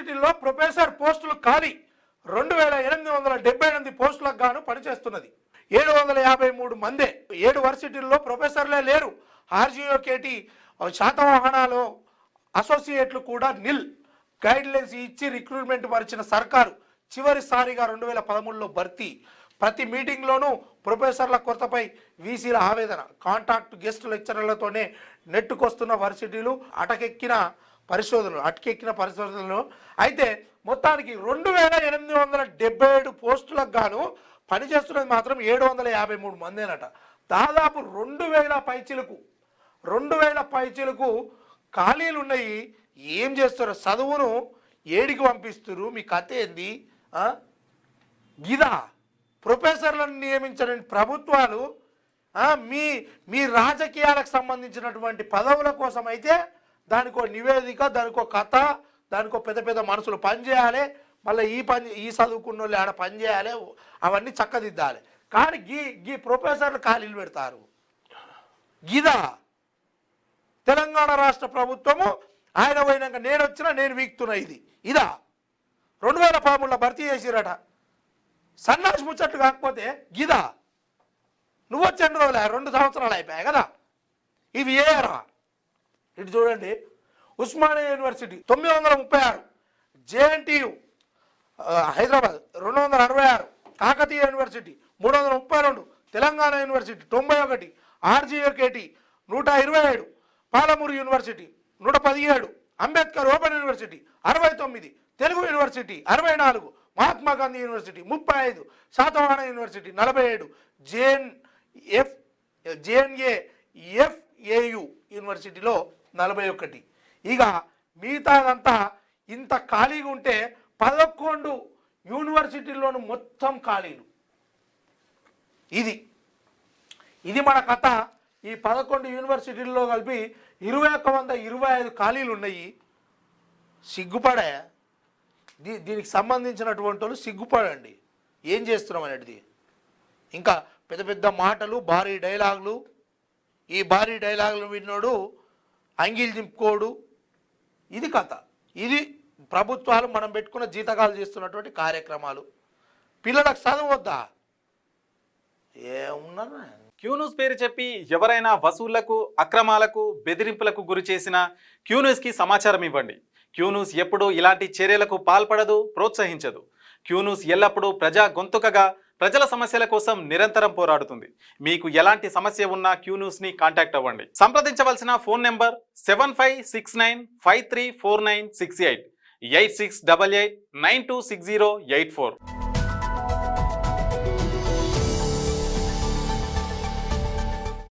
యూనివర్సిటీల్లో ప్రొఫెసర్ పోస్టులు ఖాళీ 2878 పోస్టులకు గాను పనిచేస్తున్నది. 753 మందే. 7 వర్సిటీల్లో ప్రొఫెసర్లే లేరు. ఆర్జీఓకేటి శాతవాహనాలు అసోసియేట్లు కూడా నిల్. గైడ్లైన్స్ ఇచ్చి రిక్రూట్మెంట్ పరిచిన సర్కారు చివరిసారిగా 2013లో భర్తీ. ప్రతి మీటింగ్లోనూ ప్రొఫెసర్ల కొరతపై వీసీల ఆవేదన. కాంటాక్ట్ గెస్ట్ లెక్చరర్లతోనే నెట్టుకొస్తున్న వర్సిటీలు అటకెక్కిన పరిశోధనలు. అయితే మొత్తానికి 2877 పోస్టులకు గాను పనిచేస్తున్నది మాత్రం 753 మందేనట. దాదాపు 2000 పైచిలకు ఖాళీలు ఉన్నాయి. ఏం చేస్తారు? చదువును ఏడికి పంపిస్తారు? మీ కథ ఏంది? గిదా ప్రొఫెసర్లను నియమించిన ప్రభుత్వాలు మీ రాజకీయాలకు సంబంధించినటువంటి పదవుల కోసం అయితే దానికో నివేదిక, దానికో కథ, దానికో పెద్ద పెద్ద మనుషులు పనిచేయాలి. మళ్ళీ ఈ చదువుకున్న వాళ్ళు ఆడ పనిచేయాలి, అవన్నీ చక్కదిద్దాలి. కానీ గీ ప్రొఫెసర్లు ఖాళీలు పెడతారు. గిదా తెలంగాణ రాష్ట్ర ప్రభుత్వము ఆయన పోయినాక నేను వీక్తున్నా. ఇదా 2013లో భర్తీ చేసిరట. సన్నాసి ముచ్చట్లు కాకపోతే గిదా నువ్వు వచ్చి 2 సంవత్సరాలు అయిపోయాయి కదా. ఇవి ఏరా? ఇటు చూడండి. Osmania university 936, JNTU Hyderabad 266, Kakatiya university 332, Telangana university 91, ఆర్జీఓకేటి 127, Palamuru university 117, Ambedkar open university 69, Telugu university 64, Mahatma Gandhi university 35, Satavahana university 47, జేఎన్ఏఎఫ్ఏయు యూనివర్సిటీలో 41. ఇక మిగతాదంతా ఇంత ఖాళీగా ఉంటే 11 యూనివర్సిటీల్లోనూ మొత్తం ఖాళీలు. ఇది మన కథ. ఈ 11 యూనివర్సిటీల్లో కలిపి 2125 ఖాళీలు ఉన్నాయి. సిగ్గుపడే దీనికి సంబంధించినటువంటి వాళ్ళు సిగ్గుపడండి. ఏం చేస్తున్నాం అనేది. ఇంకా పెద్ద పెద్ద మాటలు, భారీ డైలాగులు. ఈ భారీ డైలాగులు విన్నోడు అంగీలు దింపుకోడు. ఇది కథ. ఇది ప్రభుత్వాలు మనం పెట్టుకున్న జీతకాలు చేస్తున్నటువంటి కార్యక్రమాలు. పిల్లలకు చదవద్దా? ఏమున్నారు? క్యూన్యూస్ పేరు చెప్పి ఎవరైనా వసూళ్లకు, అక్రమాలకు, బెదిరింపులకు గురి చేసిన క్యూన్యూస్కి సమాచారం ఇవ్వండి. క్యూన్యూస్ ఎప్పుడూ ఇలాంటి చర్యలకు పాల్పడదు, ప్రోత్సహించదు. క్యూన్యూస్ ఎల్లప్పుడూ ప్రజా గొంతుకగా ప్రజల సమస్యల కోసం నిరంతరం పోరాడుతుంది. మీకు ఎలాంటి సమస్య ఉన్నా క్యూన్యూస్ని కాంటాక్ట్ అవ్వండి. సంప్రదించవలసిన ఫోన్ నెంబర్ 7569534968 8688926084.